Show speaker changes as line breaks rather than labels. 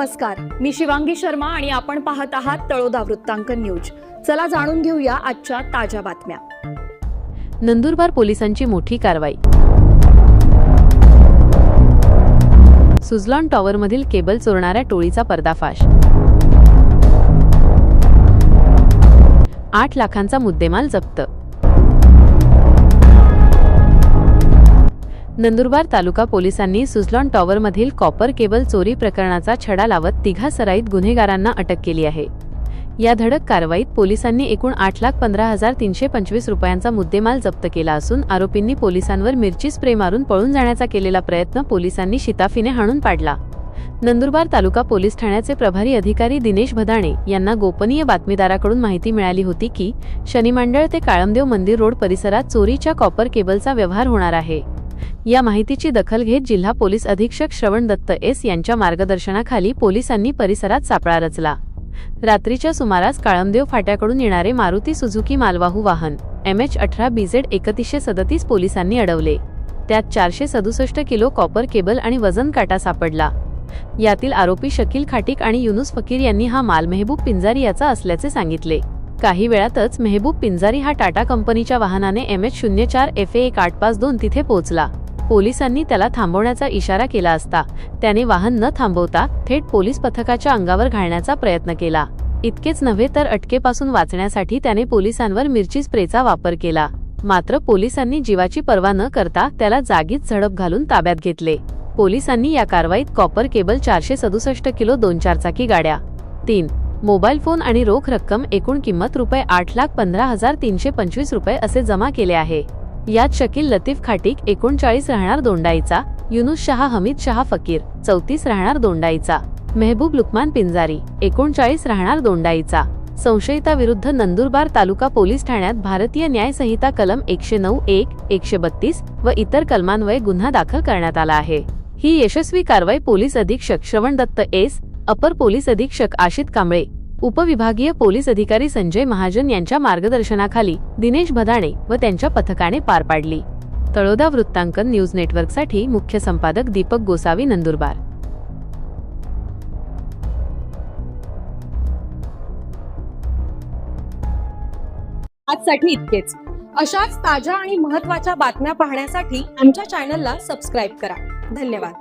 नमस्कार, मी शिवांगी शर्मा आणि आपण पाहत आहात तळोदा वृत्तांकन न्यूज। चला जाणून घेऊया आजच्या ताज्या बातम्या।
नंदुरबार पोलिसांची मोठी कारवाई। सुझलॉन टॉवरमधील केबल चोरणाऱ्या टोळीचा पर्दाफाश। 8 लाखांचा मुद्देमाल जप्त। नंदुरबार तालुका पोलिसांनी सुझलॉन टॉवरमधील कॉपर केबल चोरी प्रकरणाचा छडा लावत तिघा सराईत गुन्हेगारांना अटक केली आहे। या धडक कारवाईत पोलिसांनी एकूण 8,15,325 रुपयांचा मुद्देमाल जप्त केला असून आरोपींनी पोलिसांवर मिरची स्प्रे मारून पळून जाण्याचा केलेला प्रयत्न पोलिसांनी शिताफीने हाणून पाडला। नंदुरबार तालुका पोलीस ठाण्याचे प्रभारी अधिकारी दिनेश भदाणे यांना गोपनीय बातमीदाराकडून माहिती मिळाली होती की शनिमांडळ ते काळमदेव मंदिर रोड परिसरात चोरीच्या कॉपर केबलचा व्यवहार होणार आहे। या माहितीची दखल घेत जिल्हा पोलीस अधीक्षक श्रवण दत्त एस यांच्या मार्गदर्शनाखाली पोलिसांनी परिसरात सापळा रचला। रात्रीच्या सुमारास काळमदेव फाट्याकडून येणारे मारुती सुझुकी मालवाहू वाहन MH18BZ 3137 पोलिसांनी अडवले। त्यात 467 किलो कॉपर केबल आणि वजन काटा सापडला। यातील आरोपी शकील खाटिक आणि युनुस फकीर यांनी हा माल मेहबूब पिंजारी याचा असल्याचे सांगितले। काही वेळातच मेहबूब पिंजारी हा टाटा कंपनीच्या वाहनाने MH04 FA1852 तिथे पोहोचला। पोलिसांनी त्याला थांबवण्याचा इशारा केला असता त्याने वाहन न थांबवता थेट पोलीस पथकाच्या अंगावर घालण्याचा प्रयत्न केला। इतकेच नव्हे तर अटकेपासून वाचण्यासाठी त्याने पोलिसांवर मिरची स्प्रेचा वापर केला। मात्र पोलिसांनी जीवाची पर्वा न करता त्याला जागीच झडप घालून ताब्यात घेतले। पोलिसांनी या कारवाईत कॉपर केबल 467 किलो 2 चारचाकी गाड्या 3 मोबाईल फोन आणि रोख रक्कम एकूण किंमत ₹8,15,325 असे जमा केले आहे। यात शकील लतीफ खाटिक 39 राहणार दोंडाईचा, युनुस शाह हमीद शाह फकीर 34 राहणार दोंडाईचा, मेहबूब लुकमान पिंजारी 39 राहणार दोंडाईचा संशयिताविरुद्ध नंदुरबार तालुका पोलीस ठाण्यात भारतीय न्याय संहिता कलम 109(1), 132 व इतर कलमान्वये गुन्हा दाखल करण्यात आला आहे। ही यशस्वी कारवाई पोलीस अधीक्षक श्रवण दत्त एस, अपर पोलीस अधीक्षक आशित कांबळे, उपविभागीय पोलीस अधिकारी संजय महाजन यांच्या मार्गदर्शनाखाली दिनेश भदाणे व त्यांच्या पथकाने पार पाडली। तळोदा वृत्तांकन न्यूज नेटवर्कसाठी मुख्य संपादक दीपक गोसावी, नंदुरबार।
आजसाठी इतकेच। अशाच ताज्या आणि महत्त्वाच्या बातम्या पाहण्यासाठी आमच्या चॅनलला सबस्क्राइब करा। धन्यवाद।